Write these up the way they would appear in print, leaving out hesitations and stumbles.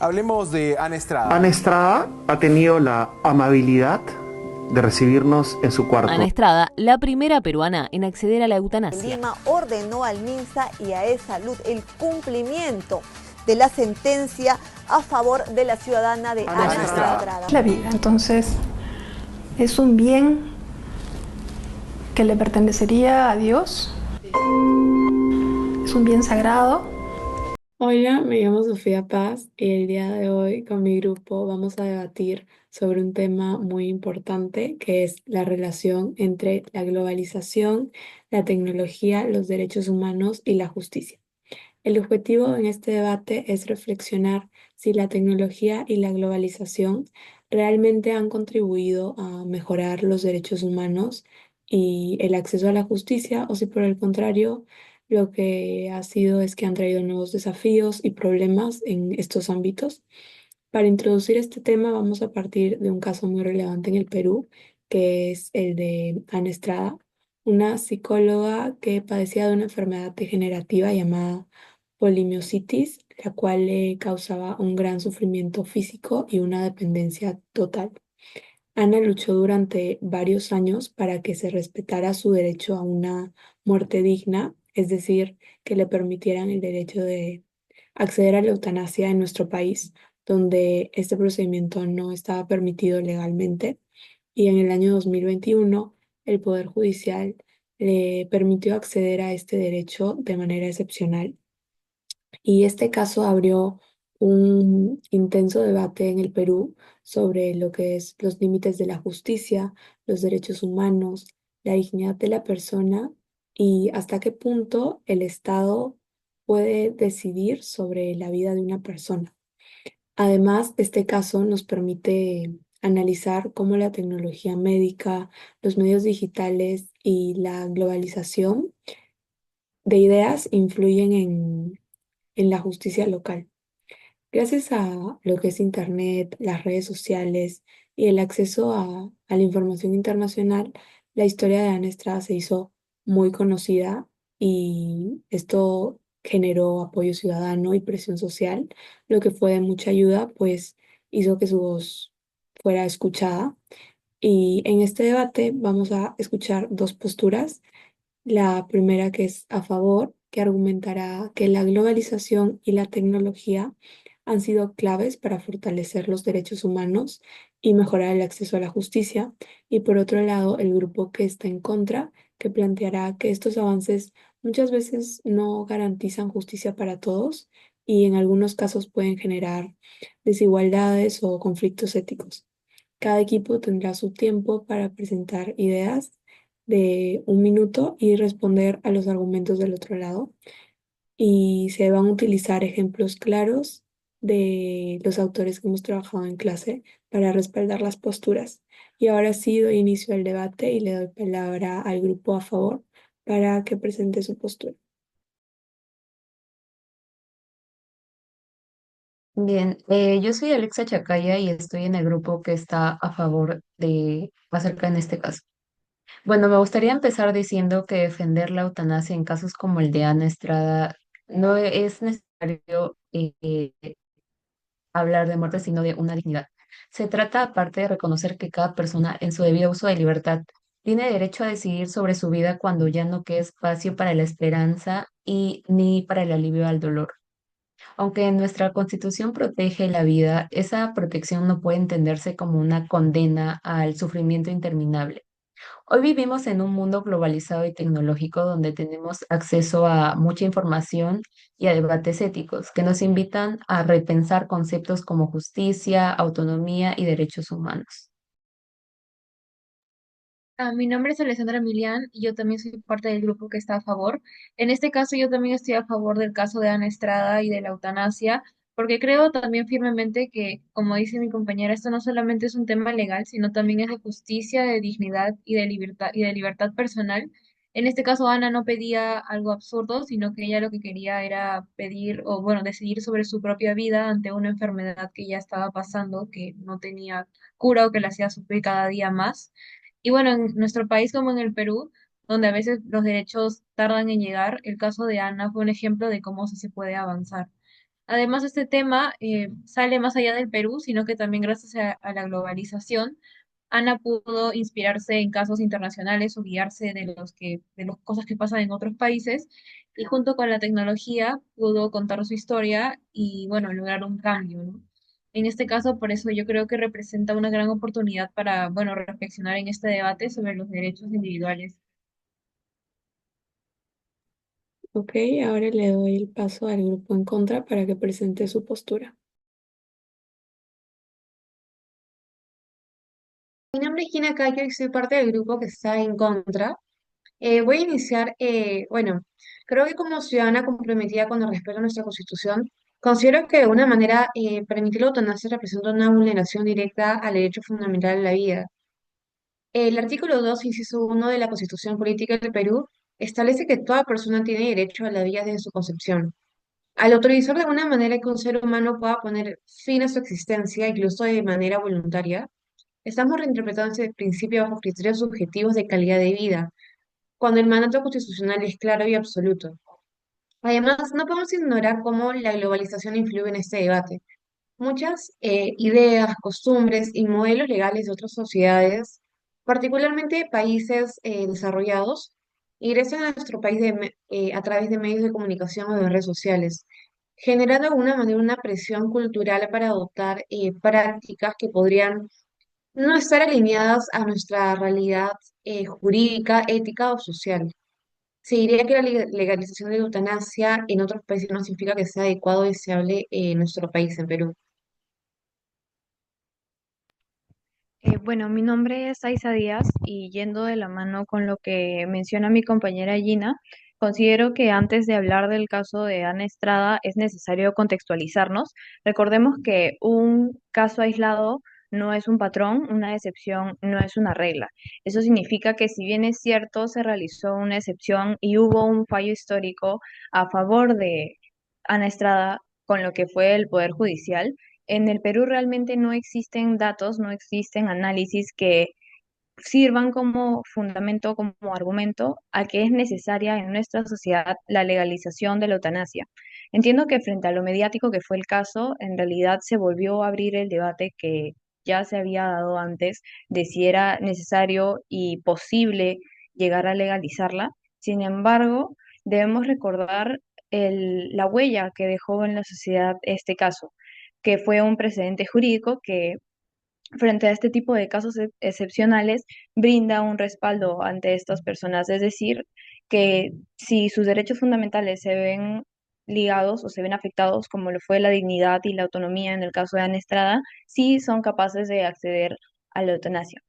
Hablemos de Ana Ana Estrada. Estrada ha tenido la amabilidad de recibirnos en su Ana cuarto. Estrada, la primera peruana en acceder a la En eutanasia. Lima ordenó al MINSA y a E-Salud el cumplimiento de la sentencia a favor de la ciudadana de Ana Ana Estrada. Estrada. La vida. Entonces, es un bien que le pertenecería a Dios, es un bien sagrado. Hola, me llamo Sofía Paz y el día de hoy con mi grupo vamos a debatir sobre un tema muy importante que es la relación entre la globalización, la tecnología, los derechos humanos y la justicia. El objetivo en este debate es reflexionar si la tecnología y la globalización realmente han contribuido a mejorar los derechos humanos y el acceso a la justicia o si por el contrario lo que ha sido es que han traído nuevos desafíos y problemas en estos ámbitos. Para introducir este tema vamos a partir de un caso muy relevante en el Perú, que es el de Ana Estrada, una psicóloga que padecía de una enfermedad degenerativa llamada polimiositis, la cual le causaba un gran sufrimiento físico y una dependencia total. Ana luchó durante varios años para que se respetara su derecho a una muerte digna, es decir, que le permitieran el derecho de acceder a la eutanasia en nuestro país, donde este procedimiento no estaba permitido legalmente. Y en el año 2021, el Poder Judicial le permitió acceder a este derecho de manera excepcional. Y este caso abrió un intenso debate en el Perú sobre lo que es los límites de la justicia, los derechos humanos, la dignidad de la persona y hasta qué punto el Estado puede decidir sobre la vida de una persona. Además, este caso nos permite analizar cómo la tecnología médica, los medios digitales y la globalización de ideas influyen en la justicia local. Gracias a lo que es Internet, las redes sociales y el acceso a la información internacional, la historia de Ana Estrada se hizo muy conocida y esto generó apoyo ciudadano y presión social, lo que fue de mucha ayuda, pues hizo que su voz fuera escuchada. Y en este debate vamos a escuchar dos posturas. La primera que es a favor, que argumentará que la globalización y la tecnología han sido claves para fortalecer los derechos humanos y mejorar el acceso a la justicia. Y por otro lado, el grupo que está en contra, que planteará que estos avances muchas veces no garantizan justicia para todos y en algunos casos pueden generar desigualdades o conflictos éticos. Cada equipo tendrá su tiempo para presentar ideas de un minuto y responder a los argumentos del otro lado. Y se van a utilizar ejemplos claros de los autores que hemos trabajado en clase para respaldar las posturas. Y ahora sí doy inicio al debate y le doy palabra al grupo a favor para que presente su postura. Bien, yo soy Alexa Chacaya y estoy en el grupo que está a favor de acerca en este caso. Bueno, me gustaría empezar diciendo que defender la eutanasia en casos como el de Ana Estrada no es necesario hablar de muerte, sino de una dignidad. Se trata aparte de reconocer que cada persona en su debido uso de libertad tiene derecho a decidir sobre su vida cuando ya no quede espacio para la esperanza y ni para el alivio al dolor. Aunque nuestra Constitución protege la vida, esa protección no puede entenderse como una condena al sufrimiento interminable. Hoy vivimos en un mundo globalizado y tecnológico donde tenemos acceso a mucha información y a debates éticos que nos invitan a repensar conceptos como justicia, autonomía y derechos humanos. Mi nombre es Alessandra Milian y yo también soy parte del grupo que está a favor. En este caso, yo también estoy a favor del caso de Ana Estrada y de la eutanasia, porque creo también firmemente que, como dice mi compañera, esto no solamente es un tema legal, sino también es de justicia, de dignidad y de libertad personal. En este caso, Ana no pedía algo absurdo, sino que ella lo que quería era pedir o, bueno, decidir sobre su propia vida ante una enfermedad que ya estaba pasando, que no tenía cura o que la hacía sufrir cada día más. Y bueno, en nuestro país como en el Perú, donde a veces los derechos tardan en llegar, el caso de Ana fue un ejemplo de cómo sí se puede avanzar. Además, este tema sale más allá del Perú, sino que también gracias a la globalización, Ana pudo inspirarse en casos internacionales o guiarse de las cosas que pasan en otros países, y junto con la tecnología pudo contar su historia y, bueno, lograr un cambio, ¿no? En este caso, por eso yo creo que representa una gran oportunidad para, bueno, reflexionar en este debate sobre los derechos individuales. Ok, ahora le doy el paso al grupo en contra para que presente su postura. Mi nombre es Gina Cayo y soy parte del grupo que está en contra. Voy a iniciar, bueno, creo que como ciudadana comprometida con el respeto a nuestra Constitución, considero que de alguna manera permitir la eutanasia representa una vulneración directa al derecho fundamental a la vida. El artículo 2, inciso 1 de la Constitución Política del Perú establece que toda persona tiene derecho a la vida desde su concepción. Al autorizar de alguna manera que un ser humano pueda poner fin a su existencia, incluso de manera voluntaria, estamos reinterpretando ese principio bajo criterios subjetivos de calidad de vida, cuando el mandato constitucional es claro y absoluto. Además, no podemos ignorar cómo la globalización influye en este debate. Muchas ideas, costumbres y modelos legales de otras sociedades, particularmente países desarrollados, ingresan a nuestro país a través de medios de comunicación o de redes sociales, generando de alguna manera una presión cultural para adoptar prácticas que podrían no estar alineadas a nuestra realidad jurídica, ética o social. Se diría que la legalización de la eutanasia en otros países no significa que sea adecuado o deseable en nuestro país, en Perú. Bueno, mi nombre es Aiza Díaz y yendo de la mano con lo que menciona mi compañera Gina, considero que antes de hablar del caso de Ana Estrada es necesario contextualizarnos. Recordemos que un caso aislado no es un patrón, una excepción no es una regla. Eso significa que si bien es cierto, se realizó una excepción y hubo un fallo histórico a favor de Ana Estrada con lo que fue el Poder Judicial, en el Perú realmente no existen datos, no existen análisis que sirvan como fundamento, como argumento a que es necesaria en nuestra sociedad la legalización de la eutanasia. Entiendo que frente a lo mediático que fue el caso, en realidad se volvió a abrir el debate que ya se había dado antes de si era necesario y posible llegar a legalizarla. Sin embargo, debemos recordar la huella que dejó en la sociedad este caso, que fue un precedente jurídico que frente a este tipo de casos excepcionales, brinda un respaldo ante estas personas. Es decir, que si sus derechos fundamentales se ven ligados o se ven afectados, como lo fue la dignidad y la autonomía en el caso de Ana Estrada, sí son capaces de acceder a la eutanasia.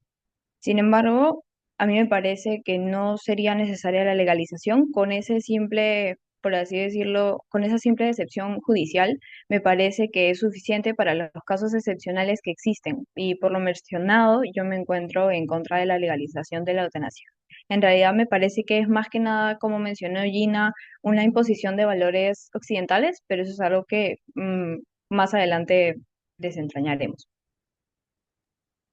Sin embargo, a mí me parece que no sería necesaria la legalización con ese simple, por así decirlo, con esa simple excepción judicial. Me parece que es suficiente para los casos excepcionales que existen. Y por lo mencionado, yo me encuentro en contra de la legalización de la eutanasia. En realidad me parece que es más que nada, como mencionó Gina, una imposición de valores occidentales, pero eso es algo que más adelante desentrañaremos.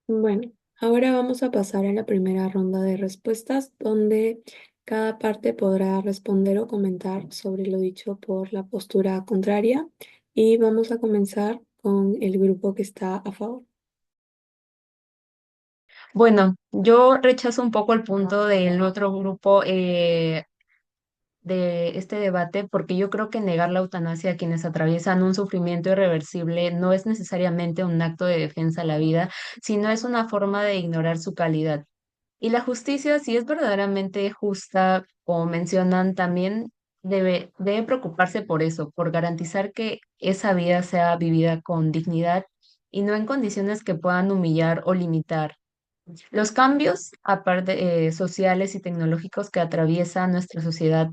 Bueno, ahora vamos a pasar a la primera ronda de respuestas, donde cada parte podrá responder o comentar sobre lo dicho por la postura contraria. Y vamos a comenzar con el grupo que está a favor. Bueno, yo rechazo un poco el punto del otro grupo de este debate porque yo creo que negar la eutanasia a quienes atraviesan un sufrimiento irreversible no es necesariamente un acto de defensa a la vida, sino es una forma de ignorar su calidad. Y la justicia, si es verdaderamente justa, como mencionan, también debe preocuparse por eso, por garantizar que esa vida sea vivida con dignidad y no en condiciones que puedan humillar o limitar. Los cambios, aparte, sociales y tecnológicos que atraviesa nuestra sociedad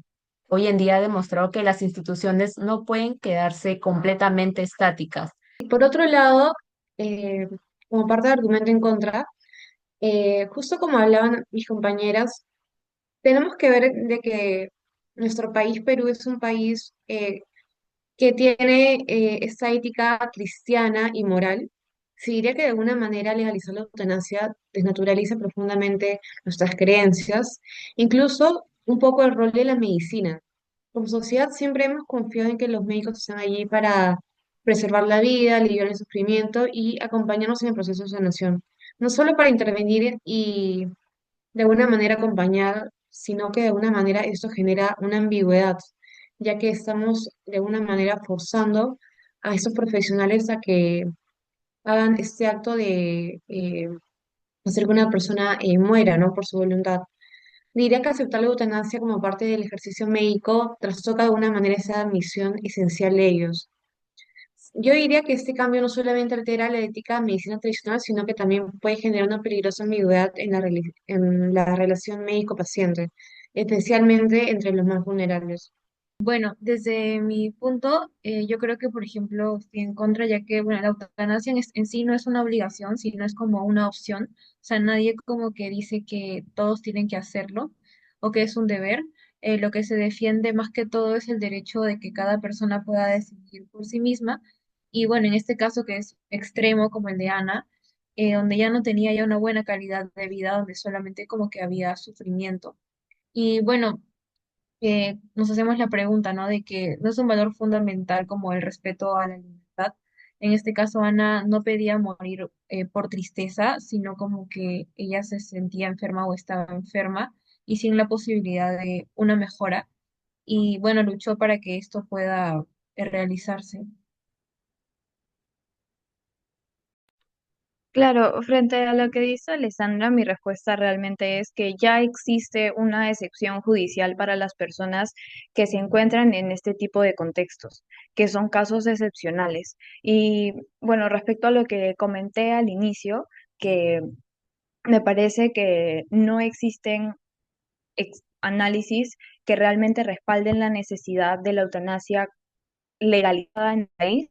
hoy en día ha demostrado que las instituciones no pueden quedarse completamente estáticas. Y por otro lado, eh, como parte del argumento en contra, justo como hablaban mis compañeras, tenemos que ver de que nuestro país, Perú, es un país que tiene esta ética cristiana y moral. Se diría que de alguna manera legalizar la eutanasia desnaturaliza profundamente nuestras creencias, incluso un poco el rol de la medicina. Como sociedad siempre hemos confiado en que los médicos están allí para preservar la vida, aliviar el sufrimiento y acompañarnos en el proceso de sanación. No solo para intervenir y de alguna manera acompañar, sino que de alguna manera esto genera una ambigüedad, ya que estamos de alguna manera forzando a estos profesionales a que hagan este acto de hacer que una persona muera, ¿no? Por su voluntad. Diría que aceptar la eutanasia como parte del ejercicio médico trastoca de alguna manera esa misión esencial de ellos. Yo diría que este cambio no solamente altera la ética de medicina tradicional, sino que también puede generar una peligrosa ambigüedad en en la relación médico-paciente, especialmente entre los más vulnerables. Bueno, desde mi punto, yo creo que, por ejemplo, estoy en contra, ya que, bueno, la eutanasia en sí no es una obligación, sino es como una opción. O sea, nadie como que dice que todos tienen que hacerlo o que es un deber. Lo que se defiende más que todo es el derecho de que cada persona pueda decidir por sí misma. Y bueno, en este caso que es extremo como el de Ana, donde ya no tenía ya una buena calidad de vida, donde solamente como que había sufrimiento. Y bueno, nos hacemos la pregunta, ¿no? De que no es un valor fundamental como el respeto a la libertad. En este caso, Ana no pedía morir por tristeza, sino como que ella se sentía enferma o estaba enferma y sin la posibilidad de una mejora. Y bueno, luchó para que esto pueda realizarse. Claro, frente a lo que dice Alessandra, mi respuesta realmente es que ya existe una excepción judicial para las personas que se encuentran en este tipo de contextos, que son casos excepcionales. Y bueno, respecto a lo que comenté al inicio, que me parece que no existen análisis que realmente respalden la necesidad de la eutanasia legalizada en el país.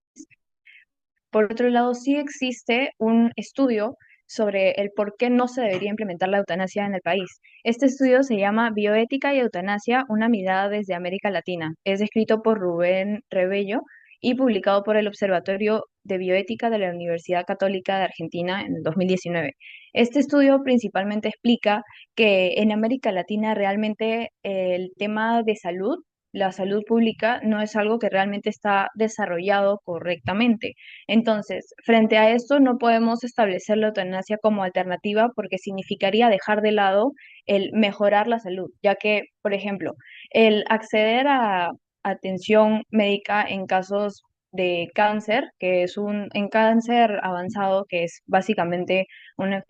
Por otro lado, sí existe un estudio sobre el por qué no se debería implementar la eutanasia en el país. Este estudio se llama Bioética y Eutanasia, una mirada desde América Latina. Es escrito por Rubén Rebello y publicado por el Observatorio de Bioética de la Universidad Católica de Argentina en el 2019. Este estudio principalmente explica que en América Latina realmente el tema de salud, la salud pública, no es algo que realmente está desarrollado correctamente. Entonces, frente a esto, no podemos establecer la eutanasia como alternativa porque significaría dejar de lado el mejorar la salud, ya que, por ejemplo, el acceder a atención médica en casos de cáncer, que es en cáncer avanzado, que es básicamente una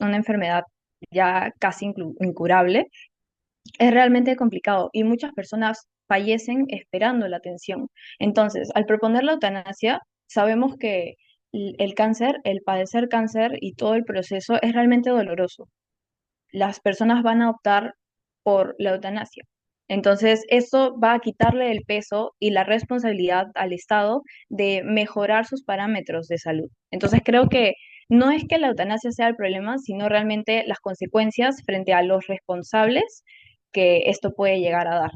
enfermedad ya casi incurable, es realmente complicado y muchas personas fallecen esperando la atención. Entonces, al proponer la eutanasia, sabemos que el cáncer, el padecer cáncer y todo el proceso es realmente doloroso. Las personas van a optar por la eutanasia. Entonces, eso va a quitarle el peso y la responsabilidad al Estado de mejorar sus parámetros de salud. Entonces, creo que no es que la eutanasia sea el problema, sino realmente las consecuencias frente a los responsables que esto puede llegar a dar.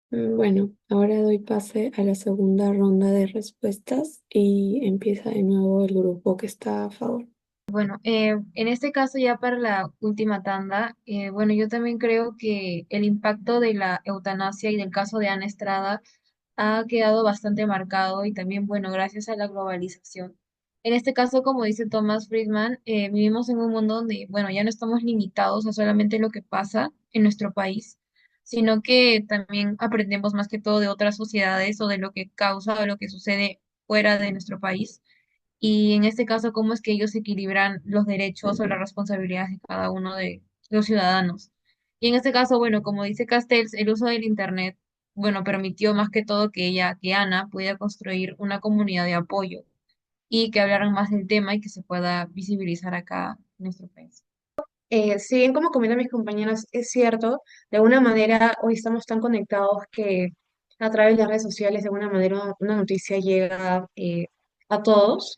Bueno, ahora doy pase a la segunda ronda de respuestas y empieza de nuevo el grupo que está a favor. Bueno, en este caso ya para la última tanda, bueno, yo también creo que el impacto de la eutanasia y del caso de Ana Estrada ha quedado bastante marcado y también, bueno, gracias a la globalización. En este caso, como dice Thomas Friedman, vivimos en un mundo donde, bueno, ya no estamos limitados a solamente lo que pasa en nuestro país, sino que también aprendemos más que todo de otras sociedades o de lo que causa o lo que sucede fuera de nuestro país. Y en este caso, cómo es que ellos equilibran los derechos o las responsabilidades de cada uno de los ciudadanos. Y en este caso, bueno, como dice Castells, el uso del Internet, bueno, permitió más que todo que ella, que Ana, pudiera construir una comunidad de apoyo y que hablaran más del tema y que se pueda visibilizar acá en nuestro país. Si bien como comentan mis compañeros, es cierto, de alguna manera hoy estamos tan conectados que a través de las redes sociales de alguna manera una noticia llega a todos.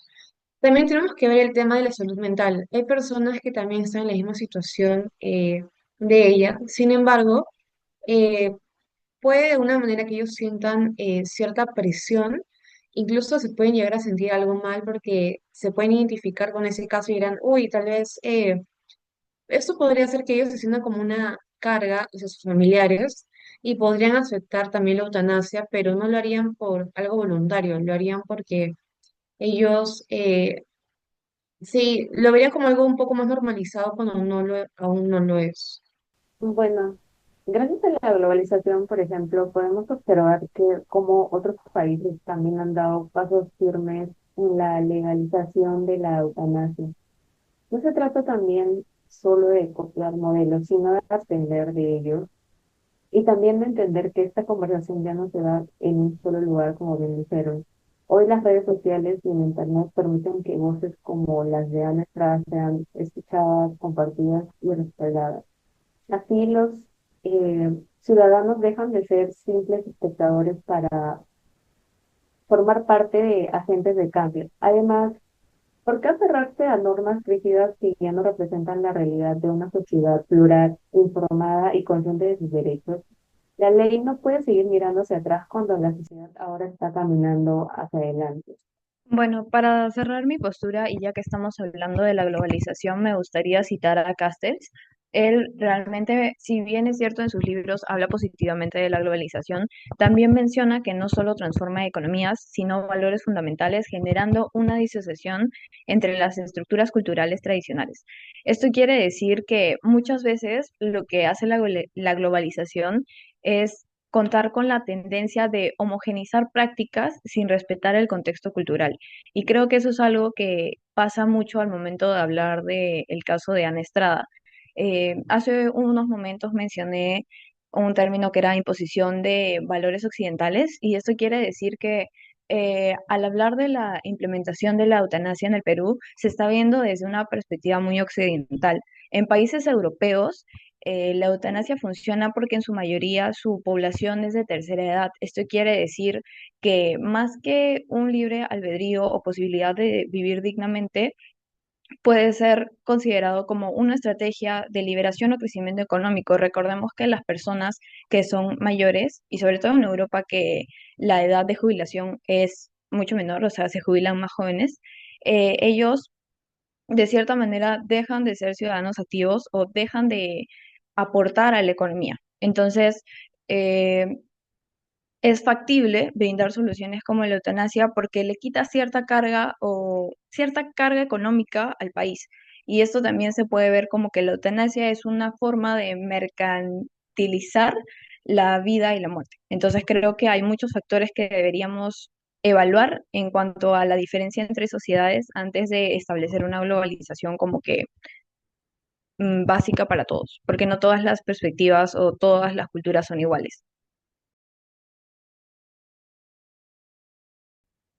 También tenemos que ver el tema de la salud mental. Hay personas que también están en la misma situación de ella. Sin embargo, eh, puede de alguna manera que ellos sientan cierta presión, incluso se pueden llegar a sentir algo mal porque se pueden identificar con ese caso y dirán, uy, tal vez esto podría hacer que ellos se sientan como una carga hacia sus familiares y podrían aceptar también la eutanasia, pero no lo harían por algo voluntario, lo harían porque ellos sí lo verían como algo un poco más normalizado cuando aún no lo es. Bueno, gracias a la globalización, por ejemplo, podemos observar que como otros países también han dado pasos firmes en la legalización de la eutanasia. No se trata también solo de copiar modelos, sino de aprender de ellos y también de entender que esta conversación ya no se da en un solo lugar, como bien dijeron. Hoy las redes sociales y el internet permiten que voces como las de Ana Estrada sean escuchadas, compartidas y respaldadas. Así los ciudadanos dejan de ser simples espectadores para formar parte de agentes de cambio. Además, ¿por qué aferrarse a normas rígidas si ya no representan la realidad de una sociedad plural, informada y consciente de sus derechos? La ley no puede seguir mirando hacia atrás cuando la sociedad ahora está caminando hacia adelante. Bueno, para cerrar mi postura, y ya que estamos hablando de la globalización, me gustaría citar a Castells. Él realmente, si bien es cierto en sus libros, habla positivamente de la globalización, también menciona que no solo transforma economías, sino valores fundamentales, generando una disociación entre las estructuras culturales tradicionales. Esto quiere decir que muchas veces lo que hace la globalización es contar con la tendencia de homogenizar prácticas sin respetar el contexto cultural. Y creo que eso es algo que pasa mucho al momento de hablar del caso de Ana Estrada. Hace unos momentos mencioné un término que era imposición de valores occidentales, y esto quiere decir que al hablar de la implementación de la eutanasia en el Perú, se está viendo desde una perspectiva muy occidental. En países europeos, la eutanasia funciona porque en su mayoría su población es de tercera edad. Esto quiere decir que más que un libre albedrío o posibilidad de vivir dignamente, puede ser considerado como una estrategia de liberación o crecimiento económico. Recordemos que las personas que son mayores, y sobre todo en Europa, que la edad de jubilación es mucho menor, o sea, se jubilan más jóvenes, ellos de cierta manera dejan de ser ciudadanos activos o dejan de aportar a la economía. Entonces, eh, es factible brindar soluciones como la eutanasia porque le quita cierta carga o cierta carga económica al país. Y esto también se puede ver como que la eutanasia es una forma de mercantilizar la vida y la muerte. Entonces creo que hay muchos factores que deberíamos evaluar en cuanto a la diferencia entre sociedades antes de establecer una globalización como que básica para todos, porque no todas las perspectivas o todas las culturas son iguales.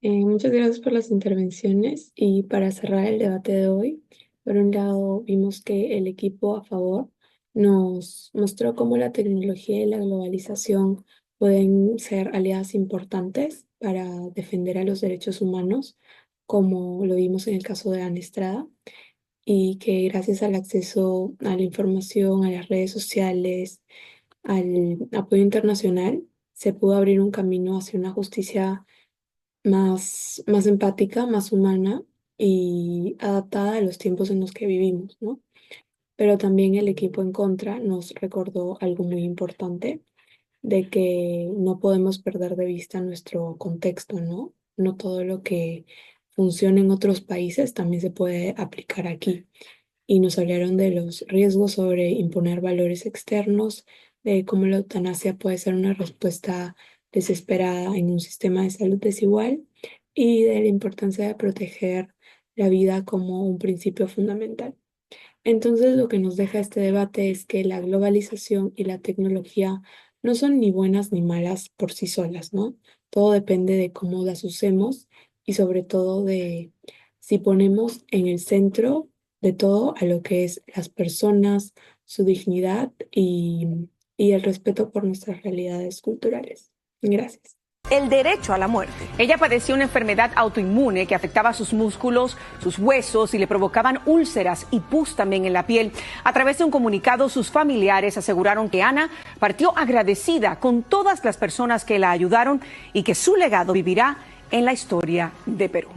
Muchas gracias por las intervenciones y para cerrar el debate de hoy, por un lado vimos que el equipo a favor nos mostró cómo la tecnología y la globalización pueden ser aliadas importantes para defender a los derechos humanos, como lo vimos en el caso de Ana Estrada, y que gracias al acceso a la información, a las redes sociales, al apoyo internacional, se pudo abrir un camino hacia una justicia más empática, más humana y adaptada a los tiempos en los que vivimos, ¿no? Pero también el equipo en contra nos recordó algo muy importante, de que no podemos perder de vista nuestro contexto, ¿no? No todo lo que funciona en otros países también se puede aplicar aquí. Y nos hablaron de los riesgos sobre imponer valores externos, de cómo la eutanasia puede ser una respuesta desesperada en un sistema de salud desigual y de la importancia de proteger la vida como un principio fundamental. Entonces, lo que nos deja este debate es que la globalización y la tecnología no son ni buenas ni malas por sí solas, ¿no? Todo depende de cómo las usemos y sobre todo de si ponemos en el centro de todo a lo que es las personas, su dignidad y el respeto por nuestras realidades culturales. Gracias. El derecho a la muerte. Ella padecía una enfermedad autoinmune que afectaba sus músculos, sus huesos y le provocaban úlceras y pus también en la piel. A través de un comunicado, sus familiares aseguraron que Ana partió agradecida con todas las personas que la ayudaron y que su legado vivirá en la historia de Perú.